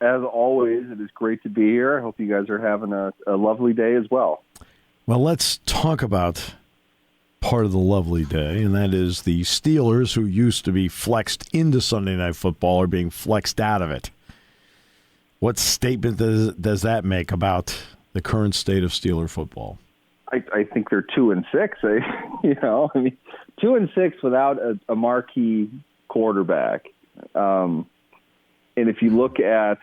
as always, it is great to be here. I hope you guys are having a lovely day as well. Well, let's talk about part of the lovely day, and that is the Steelers, who used to be flexed into Sunday Night Football, are being flexed out of it. What statement does that make about the current state of Steeler football? I think they're 2-6. 2-6 without a marquee quarterback. And if you look at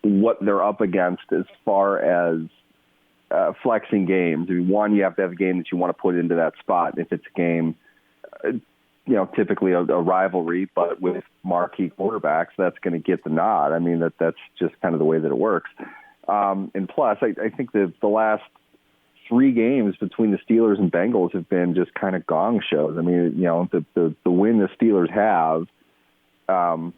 what they're up against as far as flexing games, one, you have to have a game that you want to put into that spot. If it's a game, typically a rivalry, but with marquee quarterbacks, that's going to get the nod. I mean, that's just kind of the way that it works. And plus, I think that the last 3 games between the Steelers and Bengals have been just kind of gong shows. I mean, the win the Steelers have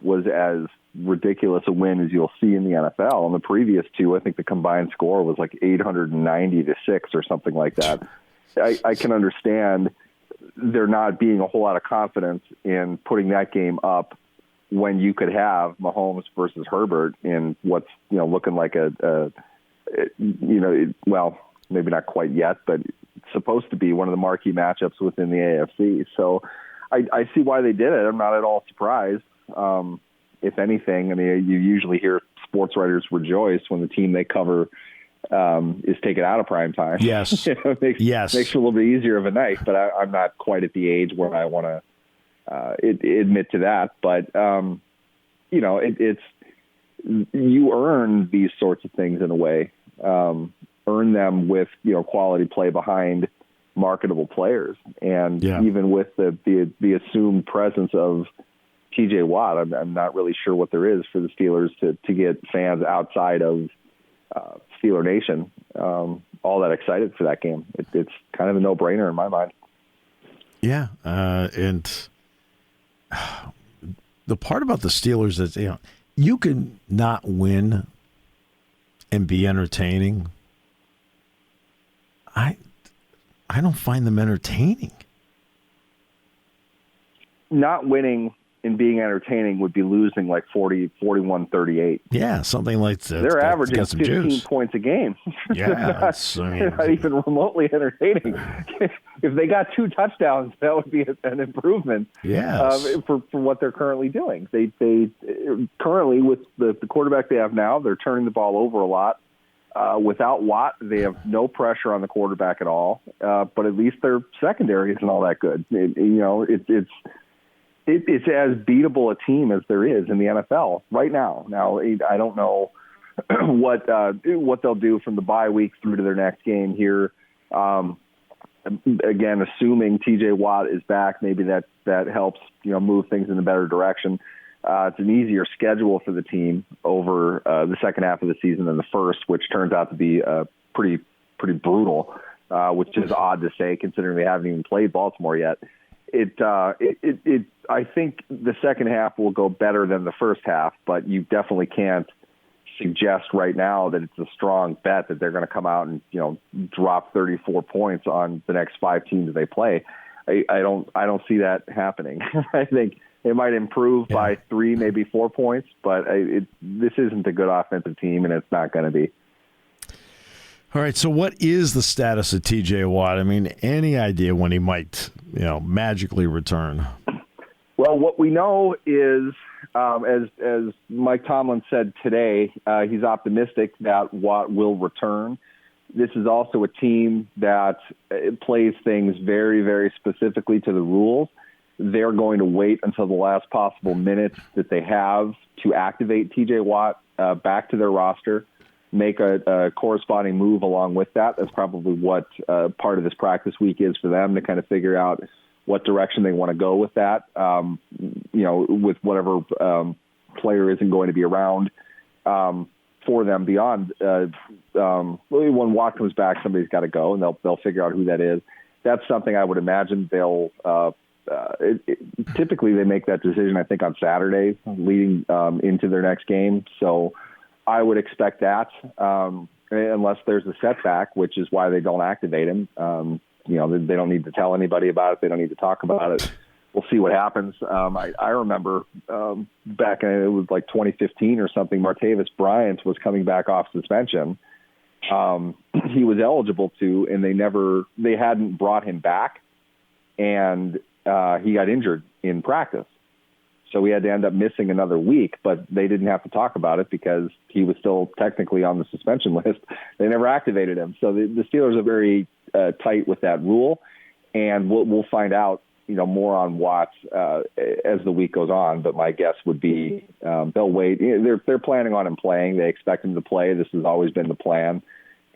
was as ridiculous a win as you'll see in the NFL. And the previous 2, I think the combined score was like 890-6 or something like that. I can understand there not being a whole lot of confidence in putting that game up when you could have Mahomes versus Herbert in what's looking like maybe not quite yet, but it's supposed to be one of the marquee matchups within the AFC. So I see why they did it. I'm not at all surprised. If anything, I mean, you usually hear sports writers rejoice when the team they cover is taken out of prime time. Yes. It makes it a little bit easier of a night, but I'm not quite at the age where I want to admit to that. But, it's you earn these sorts of things in a way, earn them with, quality play behind marketable players. And even with the assumed presence of TJ Watt, I'm not really sure what there is for the Steelers to get fans outside of Steeler Nation all that excited for that game. It's kind of a no-brainer in my mind. Yeah, and the part about the Steelers is, you can not win and be entertaining. I don't find them entertaining. Not winning and being entertaining would be losing like 41-38. Yeah, something like that. They're averaging 15 points a game. Yeah. Not even remotely entertaining. If they got 2 touchdowns, that would be an improvement for what they're currently doing. They currently, with the quarterback they have now, they're turning the ball over a lot. Without Watt, they have no pressure on the quarterback at all, but at least their secondary isn't all that good. It's as beatable a team as there is in the NFL right now. Now, I don't know what they'll do from the bye week through to their next game here. Again, assuming TJ Watt is back, maybe that helps move things in a better direction. It's an easier schedule for the team over the second half of the season than the first, which turns out to be pretty brutal, which is odd to say considering they haven't even played Baltimore yet. I think the second half will go better than the first half, but you definitely can't suggest right now that it's a strong bet that they're going to come out and drop 34 points on the next 5 teams they play. I don't see that happening. I think it might improve by 3, maybe 4 points, but this isn't a good offensive team, and it's not going to be. All right, so what is the status of TJ Watt? I mean, any idea when he might, magically return? Well, what we know is, as Mike Tomlin said today, he's optimistic that Watt will return. This is also a team that plays things very, very specifically to the rules. They're going to wait until the last possible minute that they have to activate TJ Watt back to their roster, make a corresponding move along with that. That's probably what part of this practice week is for them, to kind of figure out what direction they want to go with that, with whatever player isn't going to be around for them beyond. When Watt comes back, somebody's got to go, and they'll figure out who that is. That's something I would imagine they'll typically they make that decision, I think, on Saturday leading into their next game. So I would expect that unless there's a setback, which is why they don't activate him. They don't need to tell anybody about it. They don't need to talk about it. we'll see what happens. I remember back in, it was like 2015 or something, Martavis Bryant was coming back off suspension. He was eligible to, and they hadn't brought him back, and he got injured in practice. So we had to end up missing another week, but they didn't have to talk about it because he was still technically on the suspension list. They never activated him. So the Steelers are very tight with that rule, and we'll find out, more on Watts as the week goes on. But my guess would be they'll wait. They're planning on him playing. They expect him to play. This has always been the plan,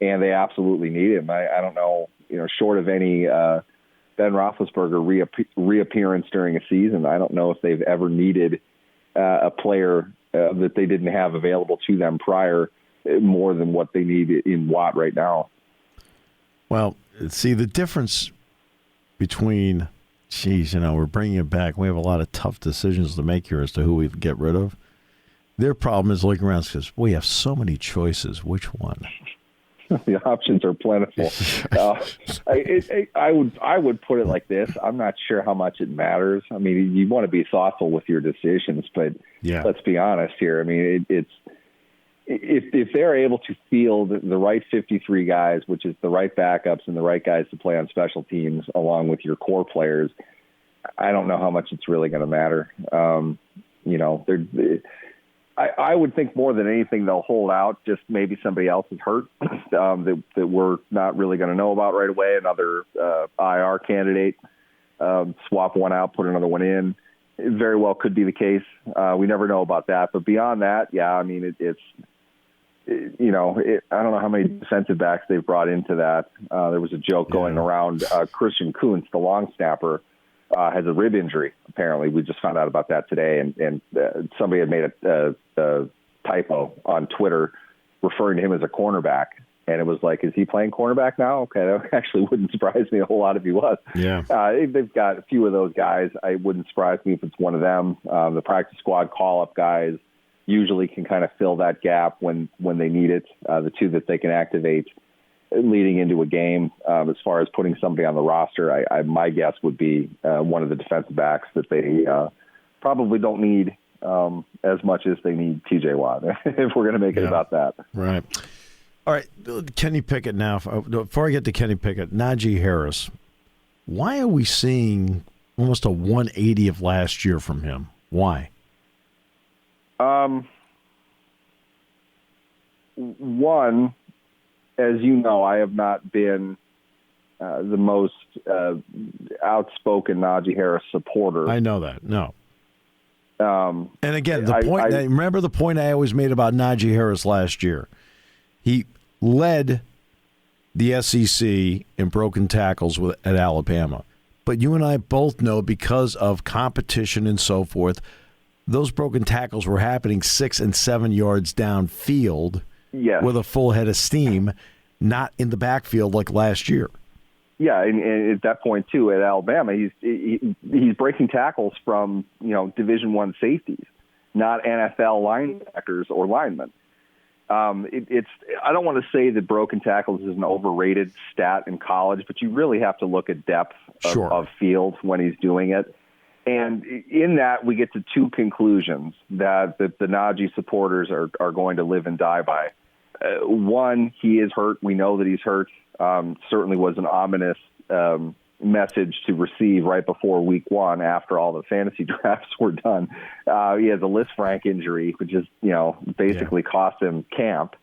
and they absolutely need him. I don't know, short of any Ben Roethlisberger reappearance during a season, I don't know if they've ever needed a player that they didn't have available to them prior more than what they need in Watt right now. Well, see, the difference between, we're bringing it back. We have a lot of tough decisions to make here as to who we get rid of. Their problem is looking around because we have so many choices. Which one? The options are plentiful. I would put it like this. I'm not sure how much it matters. I mean, you want to be thoughtful with your decisions, but let's be honest here. I mean, it's if they're able to field the right 53 guys, which is the right backups and the right guys to play on special teams, along with your core players, I don't know how much it's really going to matter. I would think more than anything they'll hold out. Just maybe somebody else is hurt that we're not really going to know about right away. Another IR candidate, swap one out, put another one in. It very well could be the case. We never know about that. But beyond that, I mean, I don't know how many defensive backs they've brought into that. There was a joke going around. Christian Kuntz, the long snapper, has a rib injury. Apparently, we just found out about that today, and somebody had made a typo on Twitter referring to him as a cornerback, and it was like, is he playing cornerback now? Okay, that actually wouldn't surprise me a whole lot if he was. Yeah, they've got a few of those guys. It wouldn't surprise me if it's one of them. The practice squad call-up guys usually can kind of fill that gap when they need it. The two that they can activate leading into a game, as far as putting somebody on the roster, my guess would be one of the defensive backs that they probably don't need as much as they need TJ Watt, if we're going to make it about that. Right. All right, Kenny Pickett now. Before I get to Kenny Pickett, Najee Harris, why are we seeing almost a 180 of last year from him? Why? One, as you know, I have not been the most outspoken Najee Harris supporter. I know that. No. And again, remember the point I always made about Najee Harris last year. He led the SEC in broken tackles at Alabama. But you and I both know, because of competition and so forth, those broken tackles were happening 6 and 7 yards downfield with a full head of steam, not in the backfield like last year. Yeah, and at that point too, at Alabama, he's breaking tackles from Division I safeties, not NFL linebackers or linemen. I don't want to say that broken tackles is an overrated stat in college, but you really have to look at depth of field when he's doing it. And in that, we get to two conclusions that the Najee supporters are going to live and die by. One, he is hurt. We know that he's hurt. Certainly was an ominous message to receive right before week one after all the fantasy drafts were done. He has a Lisfranc injury, which is, basically cost him camp.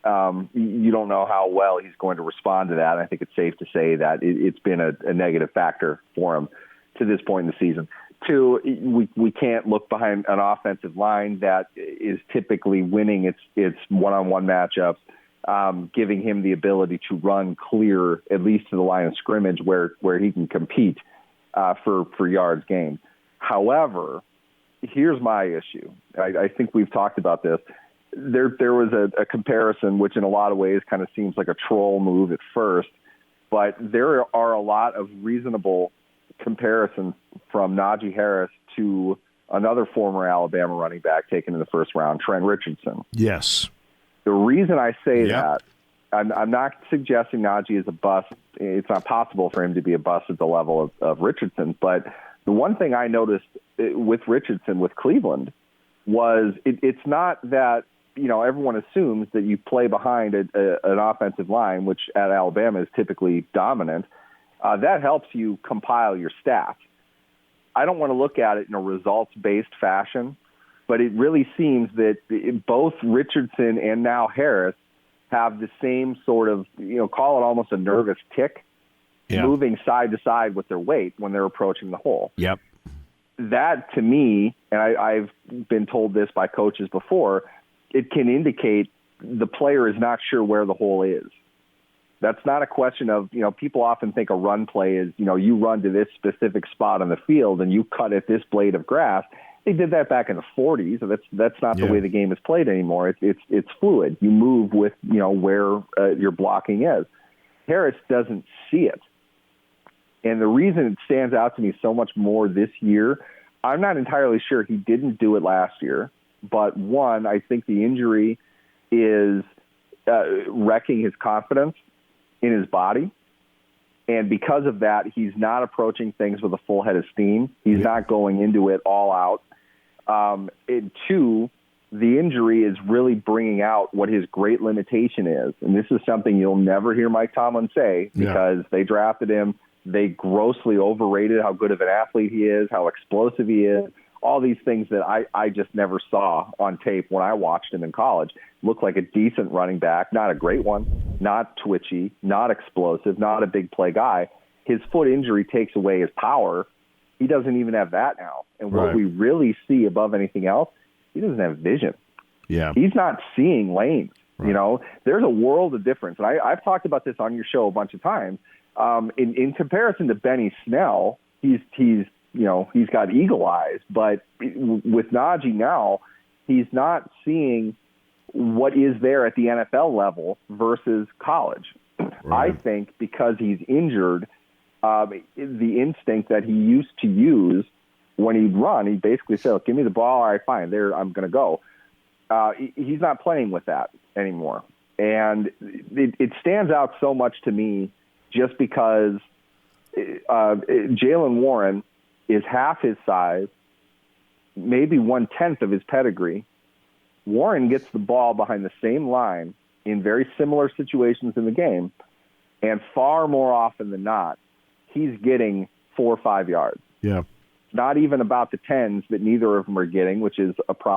You don't know how well he's going to respond to that. I think it's safe to say that it's been a negative factor for him to this point in the season. Two, we can't look behind an offensive line that is typically winning its one-on-one matchups, giving him the ability to run clear, at least to the line of scrimmage, where he can compete for yards gained. However, here's my issue. I think we've talked about this. There was a comparison, which in a lot of ways kind of seems like a troll move at first, but there are a lot of reasonable comparisons from Najee Harris to another former Alabama running back taken in the first round, Trent Richardson. Yes. The reason I say that, I'm not suggesting Najee is a bust. It's not possible for him to be a bust at the level of Richardson, but The one thing I noticed with Richardson with Cleveland was it's not that, everyone assumes that you play behind an offensive line, which at Alabama is typically dominant. That helps you compile your stats. I don't want to look at it in a results-based fashion, but it really seems that both Richardson and now Harris have the same sort of, call it almost a nervous tick, moving side to side with their weight when they're approaching the hole. Yep. That, to me, and I've been told this by coaches before, it can indicate the player is not sure where the hole is. That's not a question of, people often think a run play is, you run to this specific spot on the field and you cut at this blade of grass. They did that back in the 40s. That's not the way the game is played anymore. It's fluid. You move with, where your blocking is. Harris doesn't see it. And the reason it stands out to me so much more this year, I'm not entirely sure he didn't do it last year. But one, I think the injury is wrecking his confidence in his body. And because of that, he's not approaching things with a full head of steam. He's not going into it all out. And two, the injury is really bringing out what his great limitation is. And this is something you'll never hear Mike Tomlin say because they drafted him. They grossly overrated how good of an athlete he is, how explosive he is, all these things that I just never saw on tape when I watched him in college. Looked like a decent running back, not a great one, not twitchy, not explosive, not a big play guy. His foot injury takes away his power. He doesn't even have that now. And what we really see above anything else, he doesn't have vision. Yeah. He's not seeing lanes. Right. There's a world of difference. And I've talked about this on your show a bunch of times. In comparison to Benny Snell, he's got eagle eyes, but with Najee now, he's not seeing what is there at the NFL level versus college. Right. I think because he's injured, the instinct that he used to use when he'd run, he'd basically say, give me the ball, all right, fine, there, I'm going to go. He's not playing with that anymore. And it stands out so much to me just because Jaylen Warren is half his size, maybe 1/10 of his pedigree. Warren gets the ball behind the same line in very similar situations in the game, and far more often than not, he's getting 4 or 5 yards. Yeah. Not even about the 10s that neither of them are getting, which is a problem.